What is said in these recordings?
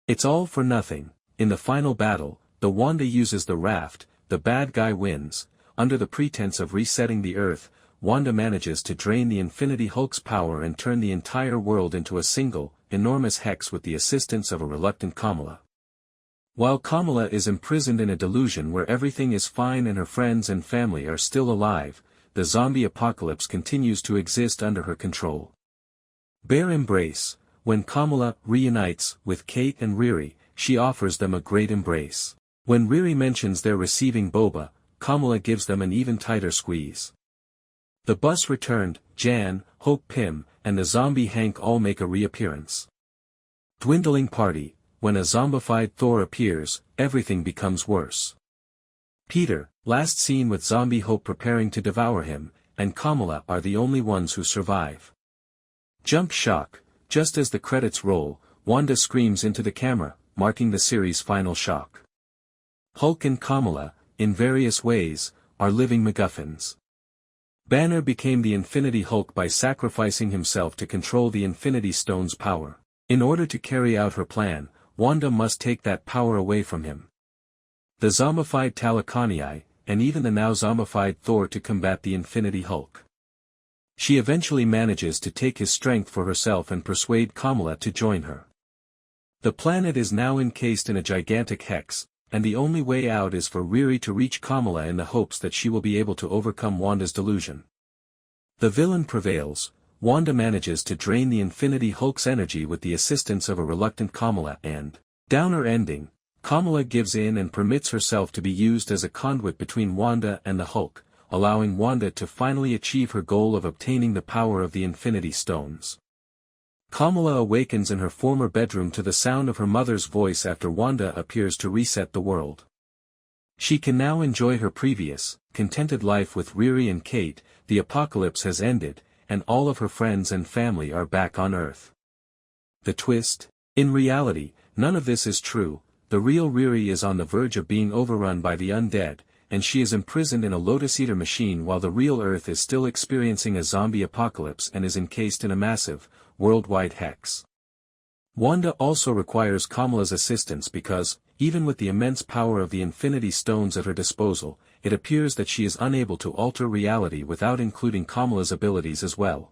It's all for nothing. In the final battle, though Wanda uses the raft, the bad guy wins. Under the pretense of resetting the Earth, Wanda manages to drain the Infinity Hulk's power and turn the entire world into a single, enormous hex with the assistance of a reluctant Kamala. While Kamala is imprisoned in a delusion where everything is fine and her friends and family are still alive, the zombie apocalypse continues to exist under her control. Bear embrace. When Kamala reunites with Kate and Riri, she offers them a great embrace. When Riri mentions they're receiving boba, Kamala gives them an even tighter squeeze. The bus returned, Jan, Hope Pym, and the zombie Hank all make a reappearance. Dwindling party. When a zombified Thor appears, everything becomes worse. Peter, last seen with zombie Hope preparing to devour him, and Kamala are the only ones who survive. Jump shock. Just as the credits roll, Wanda screams into the camera, marking the series' final shock. Hulk and Kamala, in various ways, are living MacGuffins. Banner became the Infinity Hulk by sacrificing himself to control the Infinity Stone's power. In order to carry out her plan, Wanda must take that power away from him. The zombified Talakanii, and even the now zombified Thor to combat the Infinity Hulk. She eventually manages to take his strength for herself and persuade Kamala to join her. The planet is now encased in a gigantic hex, and the only way out is for Riri to reach Kamala in the hopes that she will be able to overcome Wanda's delusion. The villain prevails. Wanda manages to drain the Infinity Hulk's energy with the assistance of a reluctant Kamala and, downer ending, Kamala gives in and permits herself to be used as a conduit between Wanda and the Hulk, allowing Wanda to finally achieve her goal of obtaining the power of the Infinity Stones. Kamala awakens in her former bedroom to the sound of her mother's voice after Wanda appears to reset the world. She can now enjoy her previous, contented life with Riri and Kate. The apocalypse has ended, and all of her friends and family are back on Earth. The twist? In reality, none of this is true. The real Riri is on the verge of being overrun by the undead, and she is imprisoned in a Lotus Eater machine while the real Earth is still experiencing a zombie apocalypse and is encased in a massive, worldwide hex. Wanda also requires Kamala's assistance because, even with the immense power of the Infinity Stones at her disposal, it appears that she is unable to alter reality without including Kamala's abilities as well.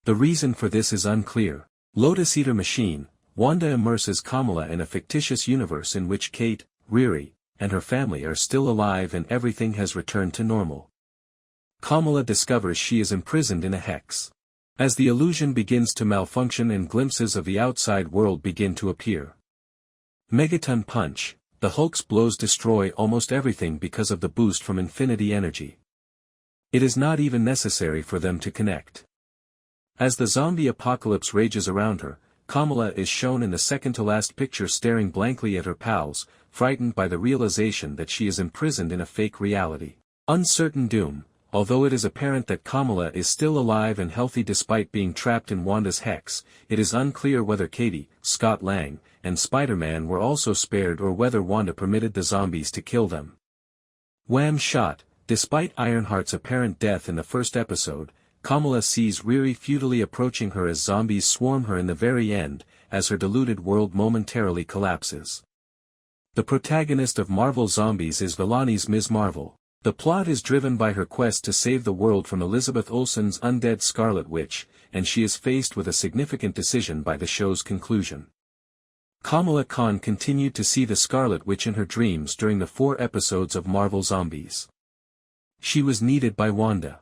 The reason for this is unclear. Lotus Eater machine. Wanda immerses Kamala in a fictitious universe in which Kate, Riri, and her family are still alive and everything has returned to normal. Kamala discovers she is imprisoned in a hex. As the illusion begins to malfunction and glimpses of the outside world begin to appear. Megaton punch. The Hulk's blows destroy almost everything because of the boost from infinity energy. It is not even necessary for them to connect. As the zombie apocalypse rages around her, Kamala is shown in the second-to-last picture staring blankly at her pals, frightened by the realization that she is imprisoned in a fake reality. Uncertain doom. Although it is apparent that Kamala is still alive and healthy despite being trapped in Wanda's hex, it is unclear whether Katie, Scott Lang, and Spider-Man were also spared or whether Wanda permitted the zombies to kill them. Wham shot. Despite Ironheart's apparent death in the first episode, Kamala sees Riri futilely approaching her as zombies swarm her in the very end, as her deluded world momentarily collapses. The protagonist of Marvel Zombies is Villani's Ms. Marvel. The plot is driven by her quest to save the world from Elizabeth Olsen's undead Scarlet Witch, and she is faced with a significant decision by the show's conclusion. Kamala Khan continued to see the Scarlet Witch in her dreams during the 4 episodes of Marvel Zombies. She was needed by Wanda.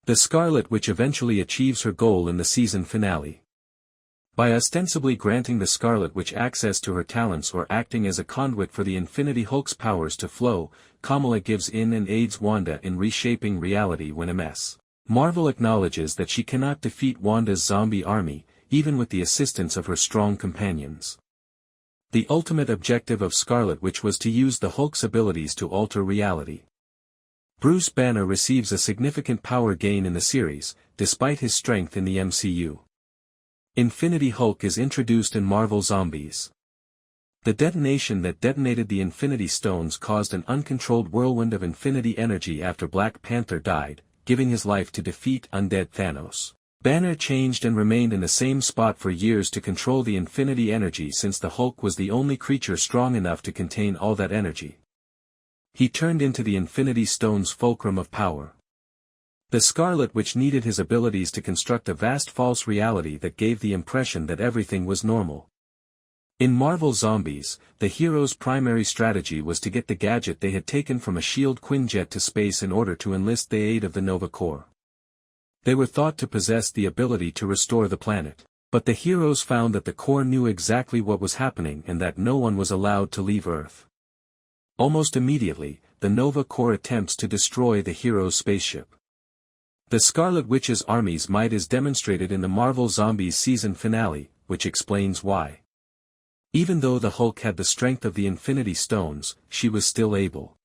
The Scarlet Witch eventually achieves her goal in the season finale. By ostensibly granting the Scarlet Witch access to her talents or acting as a conduit for the Infinity Hulk's powers to flow, Kamala gives in and aids Wanda in reshaping reality when a mess. Marvel acknowledges that she cannot defeat Wanda's zombie army, even with the assistance of her strong companions. The ultimate objective of Scarlet Witch was to use the Hulk's abilities to alter reality. Bruce Banner receives a significant power gain in the series, despite his strength in the MCU. Infinity Hulk is introduced in Marvel Zombies. The detonation that detonated the Infinity Stones caused an uncontrolled whirlwind of infinity energy after Black Panther died, giving his life to defeat undead Thanos. Banner changed and remained in the same spot for years to control the infinity energy since the Hulk was the only creature strong enough to contain all that energy. He turned into the Infinity Stone's fulcrum of power. The Scarlet Witch needed his abilities to construct a vast false reality that gave the impression that everything was normal. In Marvel Zombies, the heroes' primary strategy was to get the gadget they had taken from a S.H.I.E.L.D. Quinjet to space in order to enlist the aid of the Nova Corps. They were thought to possess the ability to restore the planet, but the heroes found that the Corps knew exactly what was happening and that no one was allowed to leave Earth. Almost immediately, the Nova Corps attempts to destroy the heroes' spaceship. The Scarlet Witch's army's might is demonstrated in the Marvel Zombies season finale, which explains why. Even though the Hulk had the strength of the Infinity Stones, she was still able